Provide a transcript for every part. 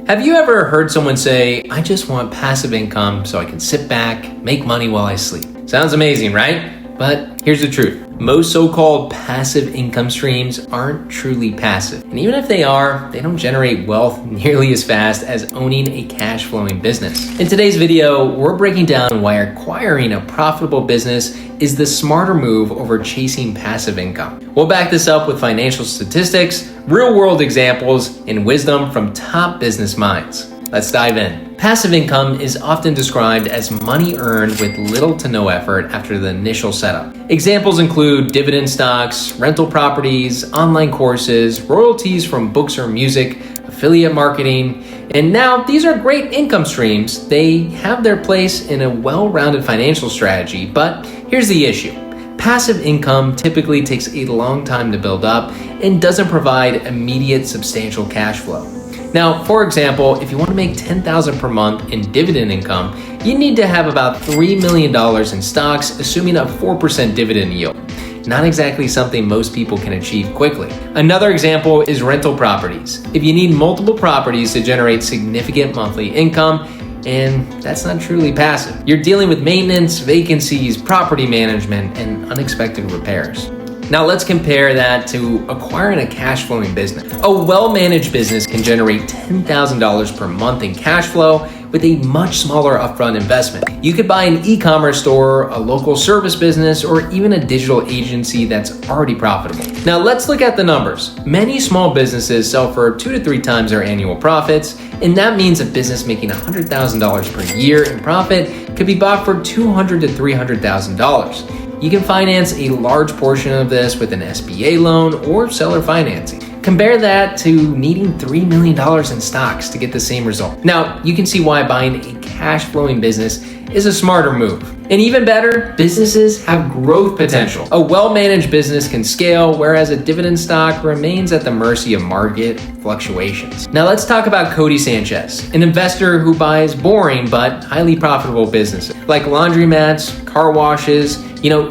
Have you ever heard someone say, I just want passive income so I can sit back, make money while I sleep? Sounds amazing, right? But here's the truth. Most so-called passive income streams aren't truly passive. And even if they are, they don't generate wealth nearly as fast as owning a cash flowing business. In today's video, we're breaking down why acquiring a profitable business is the smarter move over chasing passive income. We'll back this up with financial statistics, real-world examples, and wisdom from top business minds. Let's dive in. Passive income is often described as money earned with little to no effort after the initial setup. Examples include dividend stocks, rental properties, online courses, royalties from books or music, affiliate marketing, and now these are great income streams. They have their place in a well-rounded financial strategy, but here's the issue. Passive income typically takes a long time to build up and doesn't provide immediate substantial cash flow. Now, for example, if you want to make $10,000 per month in dividend income, you need to have about $3 million in stocks, assuming a 4% dividend yield. Not exactly something most people can achieve quickly. Another example is rental properties. If you need multiple properties to generate significant monthly income, and that's not truly passive. You're dealing with maintenance, vacancies, property management, and unexpected repairs. Now let's compare that to acquiring a cash flowing business. A well-managed business can generate $10,000 per month in cash flow with a much smaller upfront investment. You could buy an e-commerce store, a local service business, or even a digital agency that's already profitable. Now let's look at the numbers. Many small businesses sell for 2 to 3 times their annual profits, and that means a business making $100,000 per year in profit could be bought for $200,000 to $300,000. You can finance a large portion of this with an SBA loan or seller financing. Compare that to needing $3 million in stocks to get the same result. Now, you can see why buying a cash flowing business is a smarter move. And even better, businesses have growth potential. A well-managed business can scale, whereas a dividend stock remains at the mercy of market fluctuations. Now let's talk about Cody Sanchez, an investor who buys boring but highly profitable businesses like laundromats, car washes.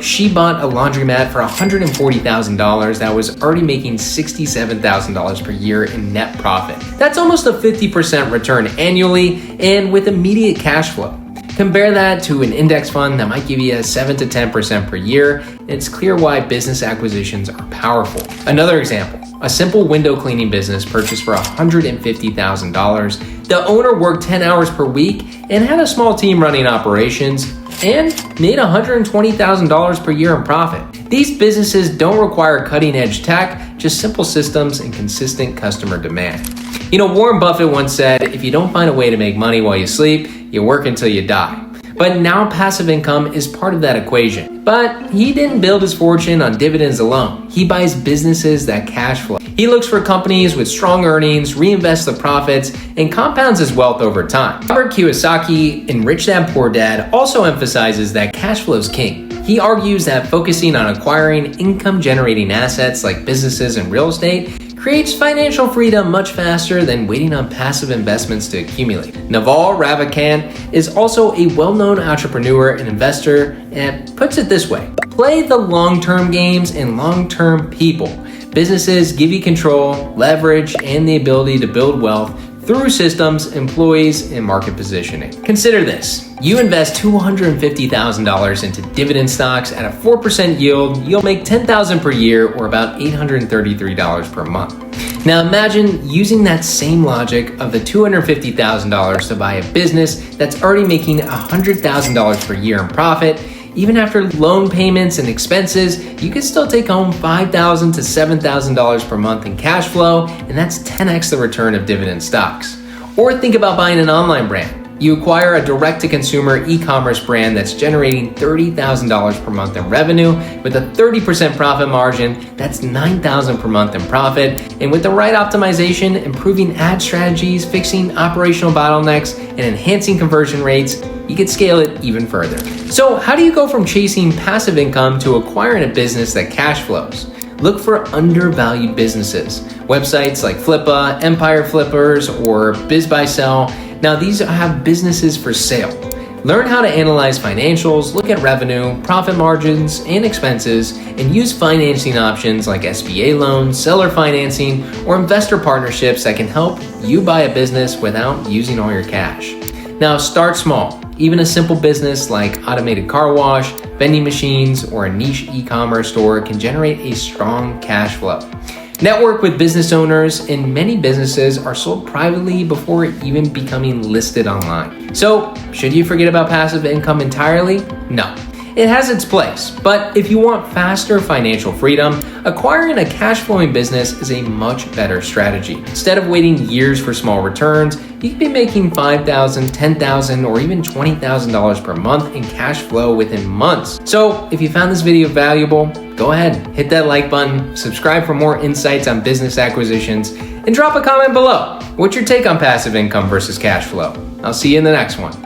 She bought a laundromat for $140,000 that was already making $67,000 per year in net profit. That's almost a 50% return annually and with immediate cash flow. Compare that to an index fund that might give you a 7 to 10% per year, and it's clear why business acquisitions are powerful. Another example, a simple window cleaning business purchased for $150,000. The owner worked 10 hours per week and had a small team running operations and made $120,000 per year in profit. These businesses don't require cutting-edge tech, just simple systems and consistent customer demand. Warren Buffett once said, if you don't find a way to make money while you sleep, you work until you die. But now passive income is part of that equation. But he didn't build his fortune on dividends alone. He buys businesses that cash flow. He looks for companies with strong earnings, reinvests the profits, and compounds his wealth over time. Robert Kiyosaki in Rich Dad Poor Dad also emphasizes that cash flow is king. He argues that focusing on acquiring income-generating assets like businesses and real estate creates financial freedom much faster than waiting on passive investments to accumulate. Naval Ravikant is also a well-known entrepreneur and investor and puts it this way: play the long-term games and long-term people. Businesses give you control, leverage, and the ability to build wealth through systems, employees, and market positioning. Consider this. You invest $250,000 into dividend stocks at a 4% yield, you'll make $10,000 per year or about $833 per month. Now imagine using that same logic of the $250,000 to buy a business that's already making $100,000 per year in profit. Even after loan payments and expenses, you can still take home $5,000 to $7,000 per month in cash flow, and that's 10x the return of dividend stocks. Or think about buying an online brand. You acquire a direct-to-consumer e-commerce brand that's generating $30,000 per month in revenue with a 30% profit margin. That's $9,000 per month in profit. And with the right optimization, improving ad strategies, fixing operational bottlenecks, and enhancing conversion rates, you could scale it even further. So how do you go from chasing passive income to acquiring a business that cash flows? Look for undervalued businesses. Websites like Flippa, Empire Flippers, or BizBuySell. Now these have businesses for sale. Learn how to analyze financials, look at revenue, profit margins, and expenses, and use financing options like SBA loans, seller financing, or investor partnerships that can help you buy a business without using all your cash. Now, start small. Even a simple business like automated car wash, vending machines, or a niche e-commerce store can generate a strong cash flow. Network with business owners, and many businesses are sold privately before even becoming listed online. So, should you forget about passive income entirely? No. It has its place, but if you want faster financial freedom, acquiring a cash flowing business is a much better strategy. Instead of waiting years for small returns, you can be making $5,000, $10,000, or even $20,000 per month in cash flow within months. So if you found this video valuable, go ahead, hit that like button, subscribe for more insights on business acquisitions, and drop a comment below. What's your take on passive income versus cash flow? I'll see you in the next one.